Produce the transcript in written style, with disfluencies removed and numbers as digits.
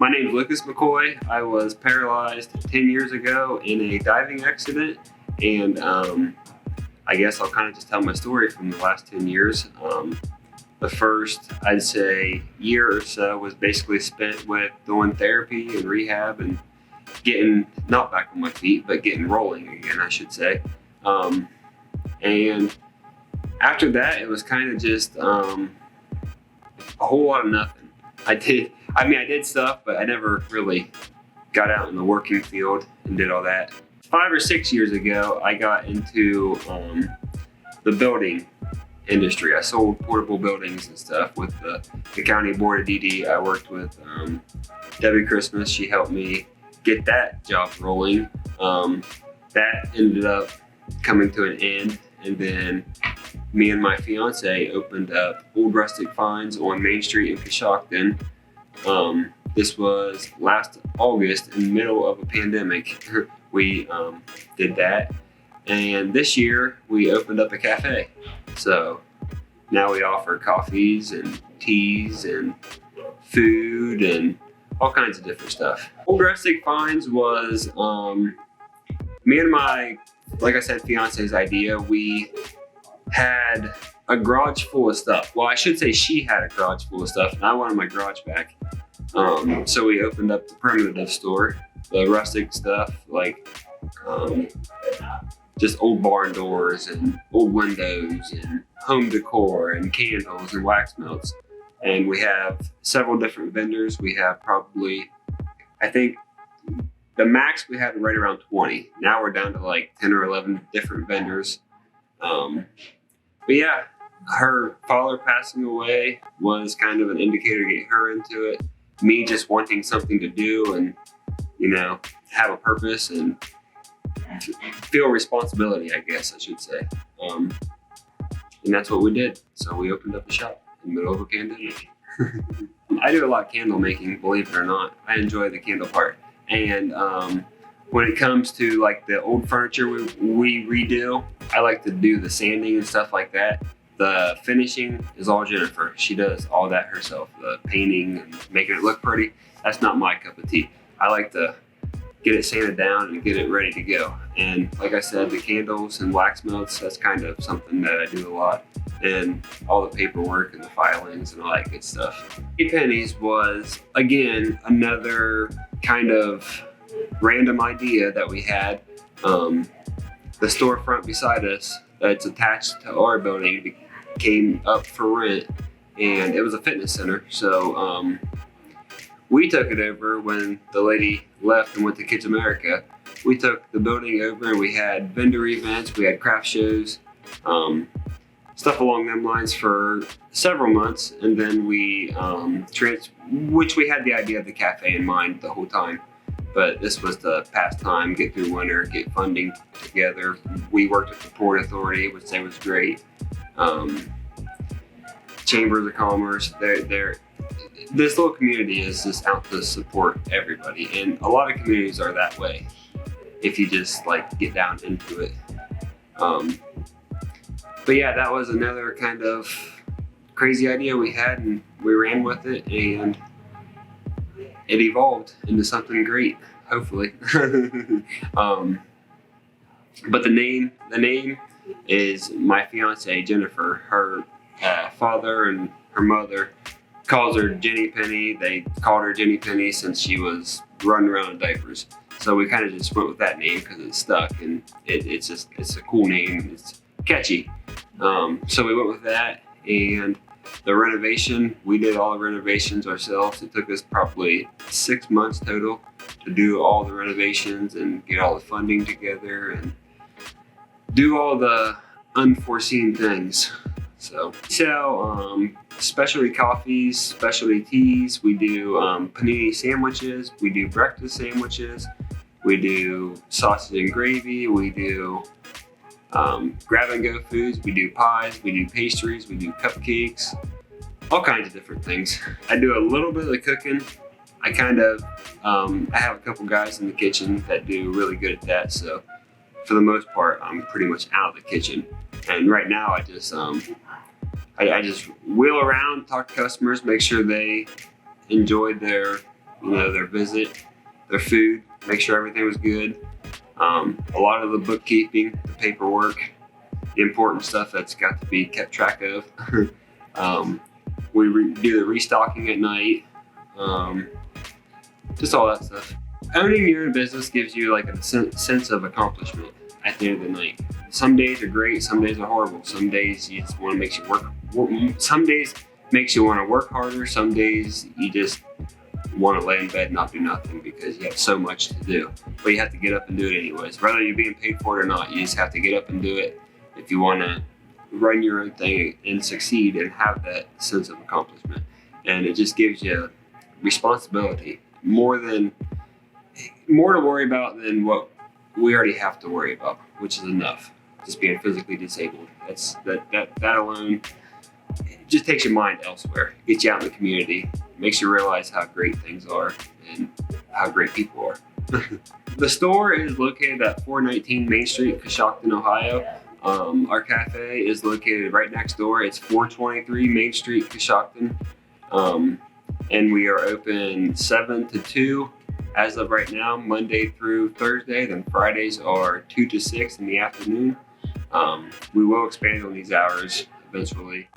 My name's Lucas McCoy. I was paralyzed 10 years ago in a diving accident, and I guess I'll kind of just tell my story from the last 10 years. The first, I'd say, year or so was basically spent with doing therapy and rehab and getting, not back on my feet, but getting rolling again, I should say. And after that, it was kind of just a whole lot of nothing. I did stuff, but I never really got out in the working field and did all that. 5 or 6 years ago, I got into the building industry. I sold portable buildings and stuff with the county board of DD. I worked with Debbie Christmas. She helped me get that job rolling. That ended up coming to an end, and then me and my fiance opened up Old Rustic Finds on Main Street in Coshocton. This was last August, in the middle of a pandemic. We did that, and this year we opened up a cafe. So now we offer coffees and teas and food and all kinds of different stuff. Old Rustic Finds was me and my, like I said, fiance's idea. We had a garage full of stuff. Well, I should say she had a garage full of stuff, and I wanted my garage back. So we opened up the primitive store, the rustic stuff, like just old barn doors and old windows and home decor and candles and wax melts. And we have several different vendors. We have probably, I think the max we had right around 20. Now we're down to like 10 or 11 different vendors. But yeah, her father passing away was kind of an indicator to get her into it. Me just wanting something to do and, have a purpose and feel responsibility, I guess I should say. And that's what we did. So we opened up a shop in the middle of a pandemic. I do a lot of candle making, believe it or not. I enjoy the candle part. And when it comes to like the old furniture we redo, I like to do the sanding and stuff like that. The finishing is all Jennifer. She does all that herself. The painting and making it look pretty, that's not my cup of tea. I like to get it sanded down and get it ready to go. And like I said, the candles and wax melts, that's kind of something that I do a lot. And all the paperwork and the filings and all that good stuff. 8 Pennies was, again, another kind of random idea that we had. The storefront beside us that's attached to our building came up for rent, and it was a fitness center. So we took it over when the lady left and went to Kids America. We took the building over and we had vendor events, we had craft shows, stuff along them lines for several months. And then we, which we had the idea of the cafe in mind the whole time. But this was the past time, get through winter, get funding together. We worked with the Port Authority, which they was great. Chambers of Commerce, this little community is just out to support everybody. And a lot of communities are that way if you just like get down into it. But yeah, that was another kind of crazy idea we had, and we ran with it, and it evolved into something great, hopefully. But the name is my fiance, Jennifer. Her father and her mother calls her Jenny Penny. They called her Jenny Penny since she was running around in diapers. So we kind of just went with that name because it stuck, and it's a cool name. It's catchy. So we went with that, and the renovation, we did all the renovations ourselves. It took us probably 6 months total to do all the renovations and get all the funding together and do all the unforeseen things. So we sell specialty coffees, specialty teas. We do panini sandwiches. We do breakfast sandwiches. We do sausage and gravy. We do grab and go foods. We do pies. We do pastries. We do cupcakes. All kinds of different things. I do a little bit of the cooking. I have a couple guys in the kitchen that do really good at that. So for the most part, I'm pretty much out of the kitchen. And right now, I just wheel around, talk to customers, make sure they enjoyed their their visit, their food, make sure everything was good. A lot of the bookkeeping, the paperwork, the important stuff that's got to be kept track of. We do the restocking at night, just all that stuff. Owning your own business gives you like a sense of accomplishment at the end of the night. Some days are great, some days are horrible. Some days you just want to make you work. Some days makes you want to work harder. Some days you just want to lay in bed and not do nothing because you have so much to do. But you have to get up and do it anyways. Whether you're being paid for it or not, you just have to get up and do it if you want to run your own thing and succeed and have that sense of accomplishment. And it just gives you responsibility, more to worry about than what we already have to worry about, which is enough. Just being physically disabled. That alone, it just takes your mind elsewhere. Gets you out in the community, makes you realize how great things are and how great people are. The store is located at 419 Main Street, Coshocton, Ohio. Our cafe is located right next door. It's 423 Main Street, Coshocton. And we are open 7 to 2 as of right now, Monday through Thursday. Then Fridays are 2 to 6 in the afternoon. We will expand on these hours eventually.